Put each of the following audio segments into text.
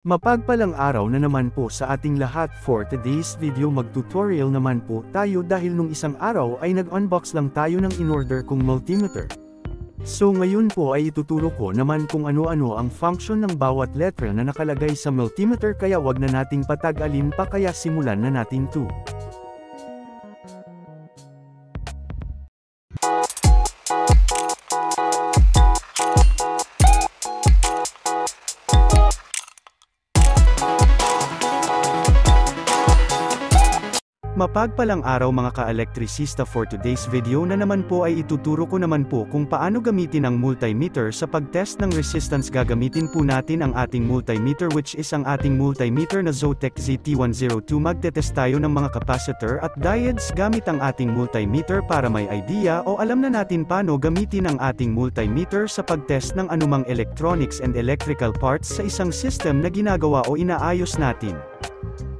Mapagpalang araw na naman po sa ating lahat. For today's video mag-tutorial naman po tayo dahil nung isang araw ay nag-unbox lang tayo ng in-order kong multimeter. So ngayon po ay ituturo ko naman kung ano-ano ang function ng bawat letra na nakalagay sa multimeter, kaya wag na nating patag-alin pa, kaya simulan na natin to. Mapagpalang araw mga ka-elektrisista. For today's video na naman po ay ituturo ko naman po kung paano gamitin ang multimeter sa pag-test ng resistance. Gagamitin po natin ang ating multimeter, which is ang ating multimeter na Zotac ZT102. Magtetest tayo ng mga capacitor at diodes gamit ang ating multimeter para may idea o alam na natin paano gamitin ang ating multimeter sa pag-test ng anumang electronics and electrical parts sa isang system na ginagawa o inaayos natin.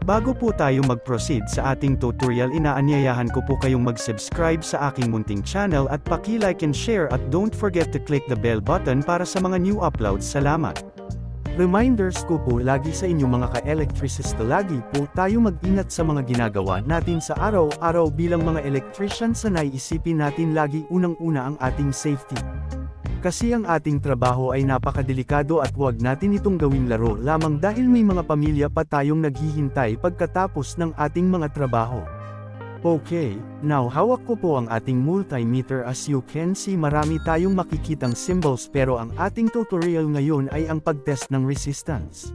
Bago po tayo mag-proceed sa ating tutorial, inaanyayahan ko po kayong mag-subscribe sa aking munting channel at paki-like and share, at don't forget to click the bell button para sa mga new uploads. Salamat! Reminders ko po lagi sa inyo mga ka-elektrisista, lagi po tayo mag-ingat sa mga ginagawa natin sa araw-araw. Bilang mga electrician, sanay isipin natin lagi unang-una ang ating safety. Kasi ang ating trabaho ay napakadelikado at huwag natin itong gawing laro lamang, dahil may mga pamilya pa tayong naghihintay pagkatapos ng ating mga trabaho. Okay, now hawak ko po ang ating multimeter. As you can see, marami tayong makikitang symbols, pero ang ating tutorial ngayon ay ang pag-test ng resistance.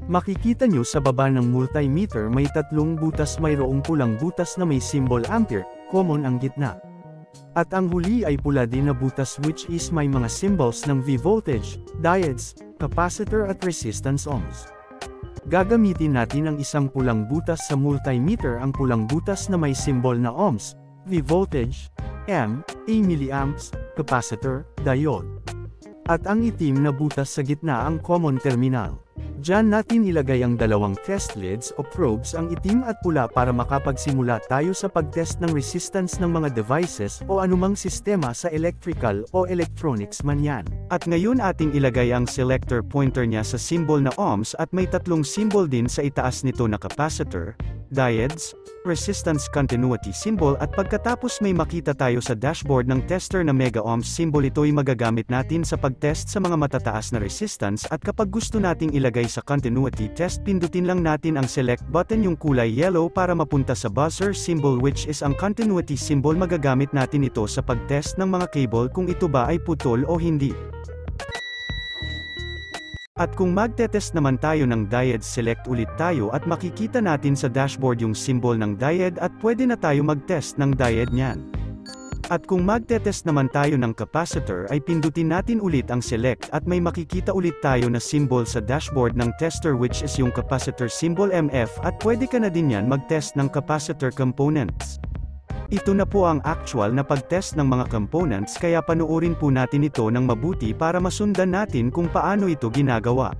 Makikita nyo sa baba ng multimeter may tatlong butas, mayroong pulang butas na may symbol ampere, common ang gitna. At ang huli ay pula din na butas, which is may mga symbols ng V, voltage, diodes, capacitor at resistance ohms. Gagamitin natin ang isang pulang butas sa multimeter, ang pulang butas na may symbol na ohms, V, voltage, M, A, milliamps, capacitor, diode. At ang itim na butas sa gitna ang common terminal. Diyan natin ilagay ang dalawang test leads o probes, ang itim at pula, para makapagsimula tayo sa pag-test ng resistance ng mga devices o anumang sistema sa electrical o electronics man yan. At ngayon ating ilagay ang selector pointer niya sa symbol na ohms, at may tatlong symbol din sa itaas nito na capacitor, diodes, resistance continuity symbol, at pagkatapos may makita tayo sa dashboard ng tester na mega ohms symbol. Ito'y magagamit natin sa pag-test sa mga matataas na resistance, at kapag gusto nating ilagay sa continuity test, pindutin lang natin ang select button, yung kulay yellow, para mapunta sa buzzer symbol, which is ang continuity symbol. Magagamit natin ito sa pag-test ng mga cable kung ito ba ay putol o hindi. At kung magte-test naman tayo ng diode, select ulit tayo at makikita natin sa dashboard yung symbol ng diode, at pwede na tayo mag-test ng diode niyan. At kung magte-test naman tayo ng capacitor, ay pindutin natin ulit ang select, at may makikita ulit tayo na symbol sa dashboard ng tester, which is yung capacitor symbol MF, at pwede ka na din yan mag-test ng capacitor components. Ito na po ang actual na pag-test ng mga components, kaya panoorin po natin ito ng mabuti para masundan natin kung paano ito ginagawa.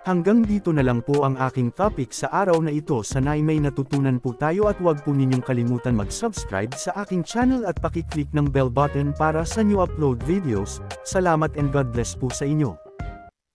Hanggang dito na lang po ang aking topic sa araw na ito. Sana'y may natutunan po tayo at huwag po ninyong kalimutan mag-subscribe sa aking channel at pakiclick ng bell button para sa new upload videos. Salamat and God bless po sa inyo.